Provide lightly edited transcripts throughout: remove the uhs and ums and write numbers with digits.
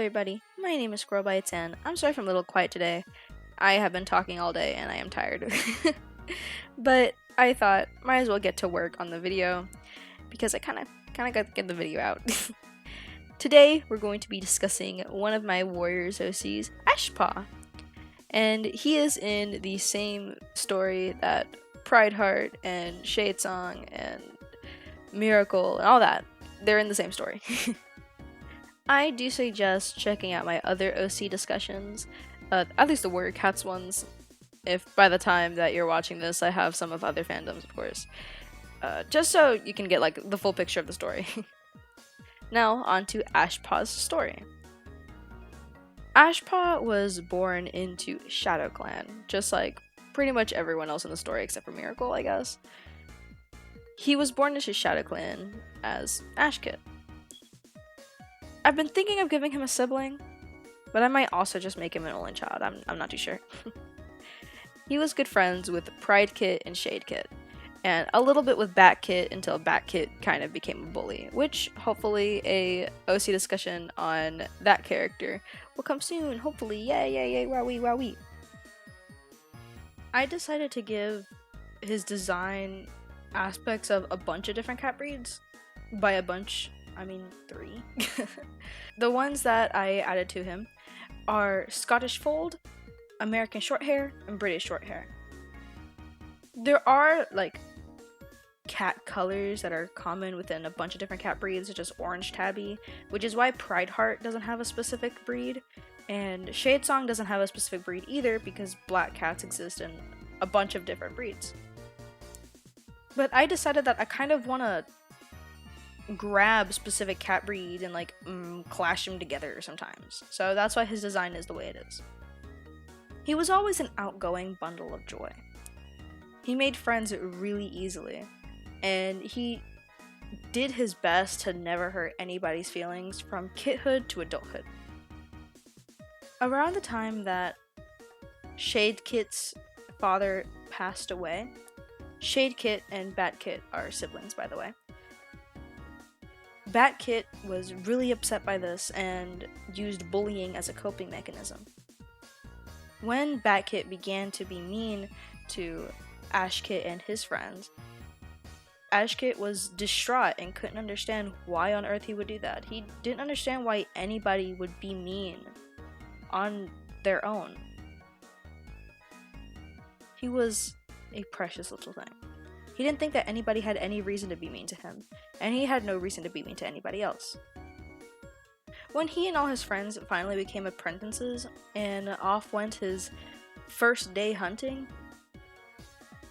everybody, my name is Squirrelbites and I'm sorry if I'm a little quiet today. I have been talking all day and I am tired. But I thought might as well get to work on the video because I kinda got to get the video out. Today we're going to be discussing one of my Warriors OCs, Ashpaw. And he is in the same story that Prideheart and Shadesong and Miracle and all that. They're in the same story. I do suggest checking out my other OC discussions, at least the Warrior Cats ones, if by the time that you're watching this I have some of other fandoms, of course. Just so you can get like the full picture of the story. Now, on to Ashpaw's story. Ashpaw was born into Shadow Clan, just like pretty much everyone else in the story except for Miracle, I guess. He was born into Shadow Clan as Ashkit. I've been thinking of giving him a sibling, but I might also just make him an only child. I'm not too sure. He was good friends with Pridekit and Shadekit, and a little bit with Batkit until Batkit kind of became a bully, which hopefully a OC discussion on that character will come soon, hopefully. Yay, wowee. I decided to give his design aspects of a bunch of different cat breeds. By a bunch, I mean 3. The ones that I added to him are Scottish Fold, American Shorthair, and British Shorthair. There are like cat colors that are common within a bunch of different cat breeds, such as Orange Tabby, which is why Prideheart doesn't have a specific breed, and Shadesong doesn't have a specific breed either because black cats exist in a bunch of different breeds. But I decided that I kind of want to grab specific cat breed and like clash them together sometimes. So that's why his design is the way it is. He was always an outgoing bundle of joy. He made friends really easily, and he did his best to never hurt anybody's feelings from kithood to adulthood. Around the time that Shadekit's father passed away, Shadekit and Batkit are siblings, by the way. Batkit was really upset by this and used bullying as a coping mechanism. When Batkit began to be mean to Ashkit and his friends, Ashkit was distraught and couldn't understand why on earth he would do that. He didn't understand why anybody would be mean on their own. He was a precious little thing. He didn't think that anybody had any reason to be mean to him, and he had no reason to be mean to anybody else. When he and all his friends finally became apprentices, and off went his first day hunting,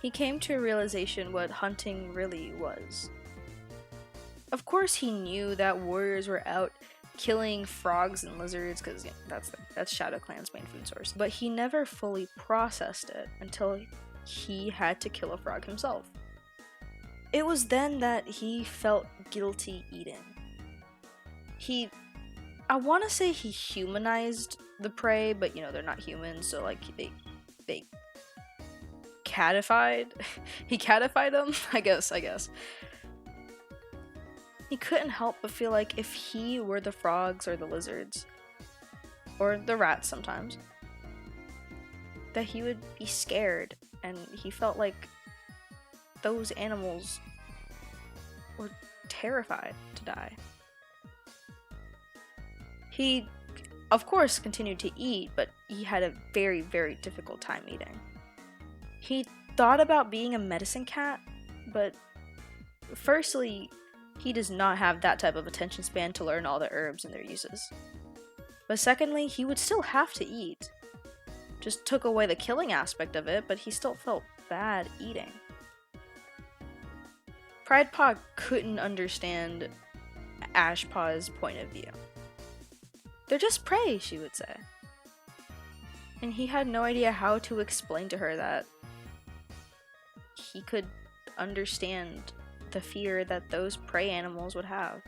he came to a realization what hunting really was. Of course he knew that warriors were out killing frogs and lizards, because that's Shadow Clan's main food source, but he never fully processed it until he had to kill a frog himself. It was then that he felt guilty eating. I want to say he humanized the prey, but you know, they're not humans, so like they catified. He catified them, I guess. He couldn't help but feel like if he were the frogs or the lizards, or the rats sometimes, that he would be scared, and he felt like those animals were terrified to die. He, of course, continued to eat, but he had a very, very difficult time eating. He thought about being a medicine cat, but firstly, he does not have that type of attention span to learn all the herbs and their uses. But secondly, he would still have to eat. Just took away the killing aspect of it, but he still felt bad eating. Pridepaw couldn't understand Ashpaw's point of view. They're just prey, she would say. And he had no idea how to explain to her that he could understand the fear that those prey animals would have.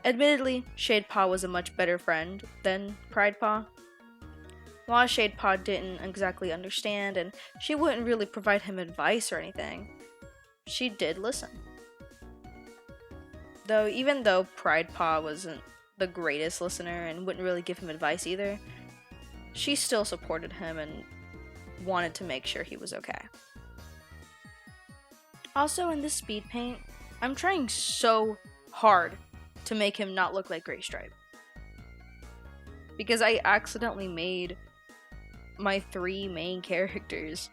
Admittedly, Shadepaw was a much better friend than Pridepaw. While Shadepaw didn't exactly understand, and she wouldn't really provide him advice or anything, she did listen. Though, even though Pride Paw wasn't the greatest listener and wouldn't really give him advice either, she still supported him and wanted to make sure he was okay. Also, in this speed paint, I'm trying so hard to make him not look like Gray Stripe. Because I accidentally made my 3 main characters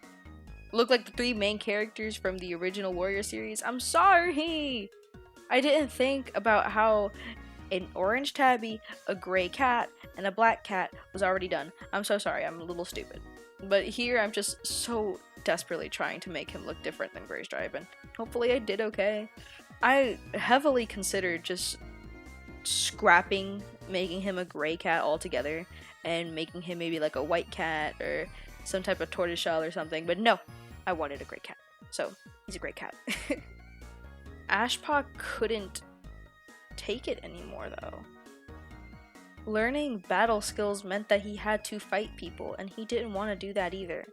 look like the 3 main characters from the original Warrior series. I'm sorry! I didn't think about how an orange tabby, a gray cat, and a black cat was already done. I'm so sorry, I'm a little stupid. But here I'm just so desperately trying to make him look different than Gray Stripe, and hopefully I did okay. I heavily considered just scrapping making him a gray cat altogether and making him maybe like a white cat or some type of tortoiseshell or something, but no, I wanted a gray cat, so he's a gray cat. Ashpaw couldn't take it anymore though. Learning battle skills meant that he had to fight people, and he didn't want to do that either.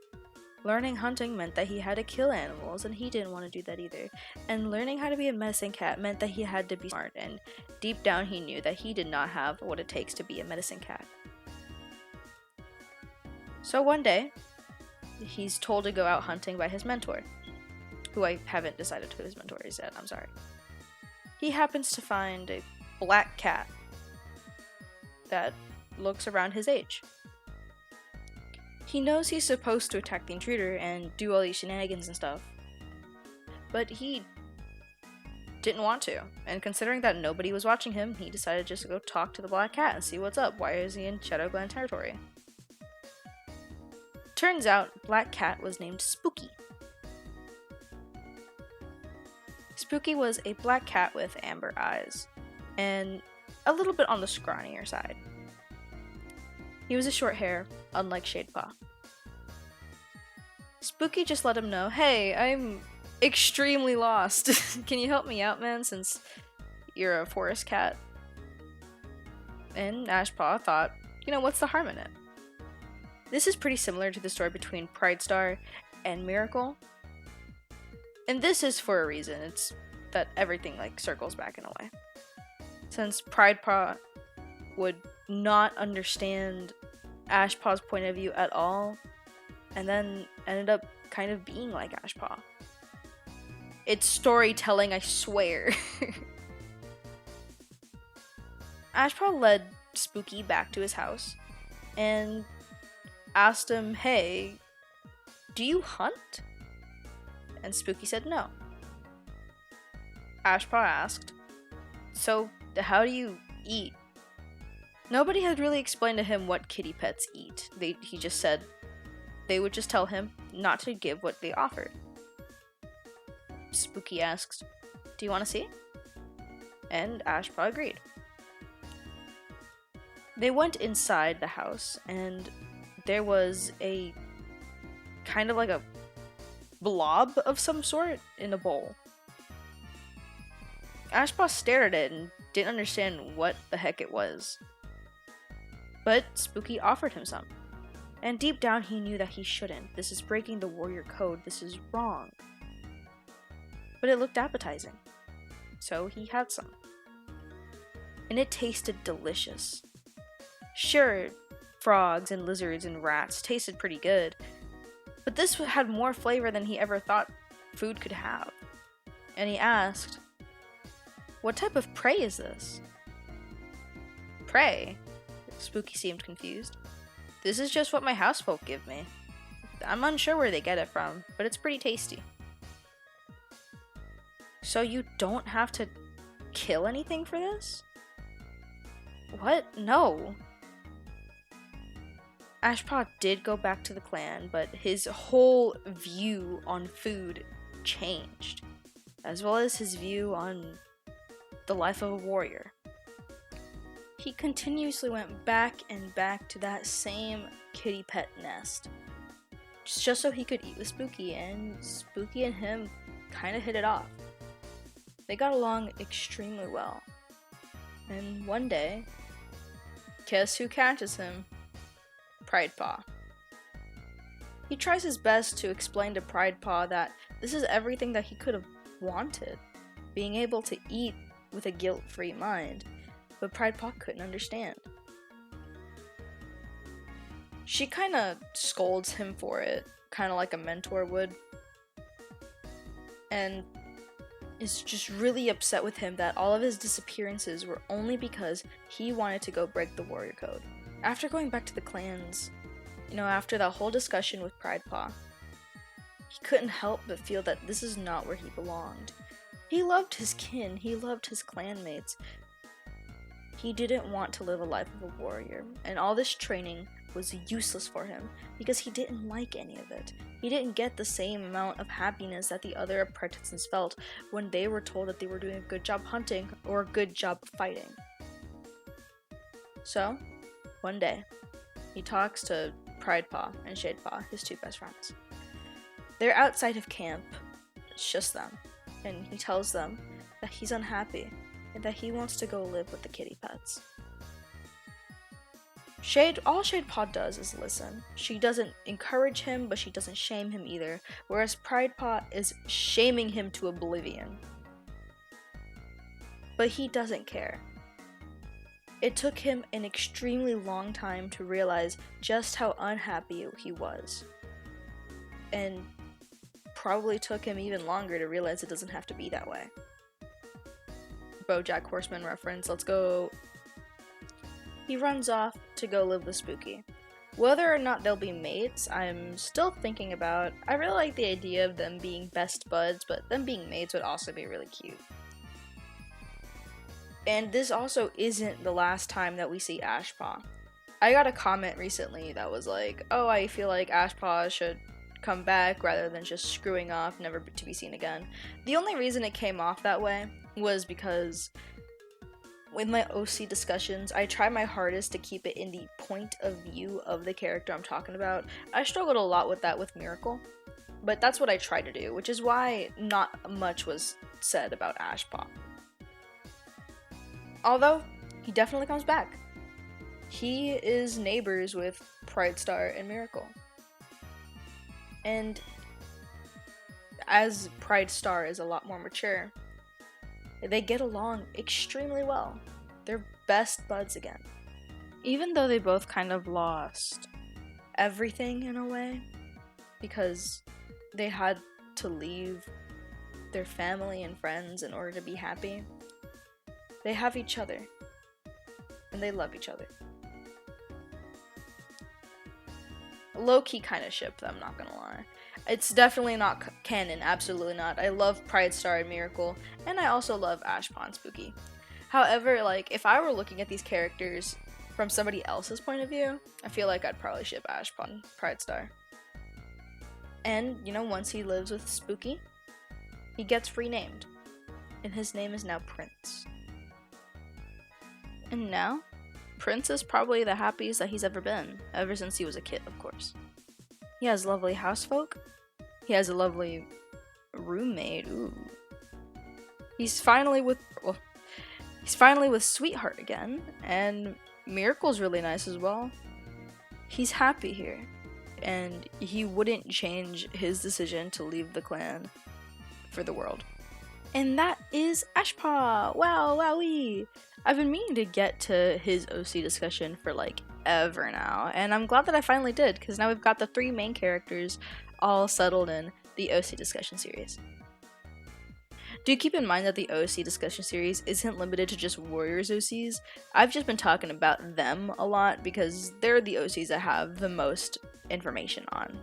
Learning hunting meant that he had to kill animals, and he didn't want to do that either. And learning how to be a medicine cat meant that he had to be smart, and deep down he knew that he did not have what it takes to be a medicine cat. So one day, he's told to go out hunting by his mentor, who I haven't decided who his mentor is yet, I'm sorry. He happens to find a black cat that looks around his age. He knows he's supposed to attack the intruder and do all these shenanigans and stuff, but he didn't want to, and considering that nobody was watching him, he decided just to go talk to the black cat and see what's up. Why is he in Shadowglen territory? Turns out, Black Cat was named Spooky. Spooky was a black cat with amber eyes, and a little bit on the scrawnier side. He was a short hair, unlike Shadepaw. Spooky just let him know, hey, I'm extremely lost. Can you help me out, man, since you're a forest cat? And Ashpaw thought, you know, what's the harm in it? This is pretty similar to the story between Pride Star and Miracle. And this is for a reason. It's that everything like circles back in a way. Since Pride Paw would not understand Ashpaw's point of view at all, and then ended up kind of being like Ashpaw. It's storytelling, I swear. Ashpaw led Spooky back to his house and asked him, hey, do you hunt? And Spooky said no. Ashpaw asked, so how do you eat? Nobody had really explained to him what kitty pets eat. He just said they would just tell him not to give what they offered. Spooky asked, do you want to see? And Ashpaw agreed. They went inside the house, and there was a kind of like a blob of some sort in a bowl. Ashpaw stared at it and didn't understand what the heck it was. But Spooky offered him some. And deep down he knew that he shouldn't. This is breaking the warrior code. This is wrong. But it looked appetizing. So he had some. And it tasted delicious. Sure, frogs and lizards and rats tasted pretty good, but this had more flavor than he ever thought food could have. And he asked, what type of prey is this? Prey? Spooky seemed confused. This is just what my housefolk give me. I'm unsure where they get it from, but it's pretty tasty. So you don't have to kill anything for this? What? No. Ashpaw did go back to the clan, but his whole view on food changed, as well as his view on the life of a warrior. He continuously went back and back to that same kitty pet nest, just so he could eat with Spooky, and Spooky and him kind of hit it off. They got along extremely well. And one day, guess who catches him? Pride Paw. He tries his best to explain to Pride Paw that this is everything that he could have wanted. Being able to eat with a guilt-free mind, but Pride Paw couldn't understand. She kind of scolds him for it, kind of like a mentor would, and is just really upset with him that all of his disappearances were only because he wanted to go break the warrior code. After going back to the clans, after that whole discussion with Pride Paw, he couldn't help but feel that this is not where he belonged. He loved his kin, he loved his clanmates. He didn't want to live a life of a warrior, and all this training was useless for him because he didn't like any of it. He didn't get the same amount of happiness that the other apprentices felt when they were told that they were doing a good job hunting or a good job fighting. So, one day, he talks to Pride Paw and Shade Paw, his two best friends. They're outside of camp, it's just them, and he tells them that he's unhappy and that he wants to go live with the Kittypets. All Shade Paw does is listen. She doesn't encourage him, but she doesn't shame him either, whereas Pride Paw is shaming him to oblivion. But he doesn't care. It took him an extremely long time to realize just how unhappy he was. And probably took him even longer to realize it doesn't have to be that way. BoJack Horseman reference, let's go. He runs off to go live with Spooky. Whether or not they'll be mates, I'm still thinking about. I really like the idea of them being best buds, but them being mates would also be really cute. And this also isn't the last time that we see Ashpaw. I got a comment recently that was like, oh, I feel like Ashpaw should come back rather than just screwing off, never to be seen again. The only reason it came off that way was because with my OC discussions, I try my hardest to keep it in the point of view of the character I'm talking about. I struggled a lot with that with Miracle, but that's what I tried to do, which is why not much was said about Ashpaw. Although, he definitely comes back. He is neighbors with Pride Star and Miracle. And as Pride Star is a lot more mature, they get along extremely well. They're best buds again. Even though they both kind of lost everything in a way, because they had to leave their family and friends in order to be happy, they have each other. And they love each other. Low-key kind of ship them, not gonna lie. It's definitely not canon, absolutely not. I love Pride Star and Miracle, and I also love Ashpaw and Spooky. However, like, if I were looking at these characters from somebody else's point of view, I feel like I'd probably ship Ashpaw and Pride Star. And, once he lives with Spooky, he gets renamed, and his name is now Prince. And now, Prince is probably the happiest that he's ever been, ever since he was a kid, of course. He has lovely housefolk. He has a lovely roommate. Ooh. He's finally with Sweetheart again, and Miracle's really nice as well. He's happy here, and he wouldn't change his decision to leave the clan for the world. And that is Ashpaw! Wow, wowee! I've been meaning to get to his OC discussion for like ever now, and I'm glad that I finally did, because now we've got the 3 main characters all settled in the OC discussion series. Do keep in mind that the OC discussion series isn't limited to just Warriors OCs. I've just been talking about them a lot because they're the OCs I have the most information on.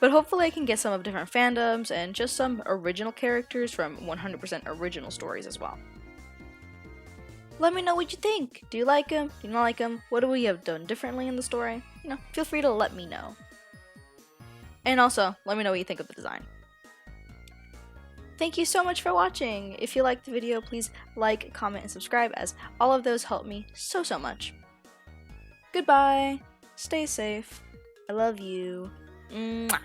But hopefully I can get some of different fandoms and just some original characters from 100% original stories as well. Let me know what you think. Do you like them? Do you not like them? What do we have done differently in the story? Feel free to let me know. And also, let me know what you think of the design. Thank you so much for watching. If you liked the video, please like, comment, and subscribe, as all of those help me so much. Goodbye. Stay safe. I love you. Mwah.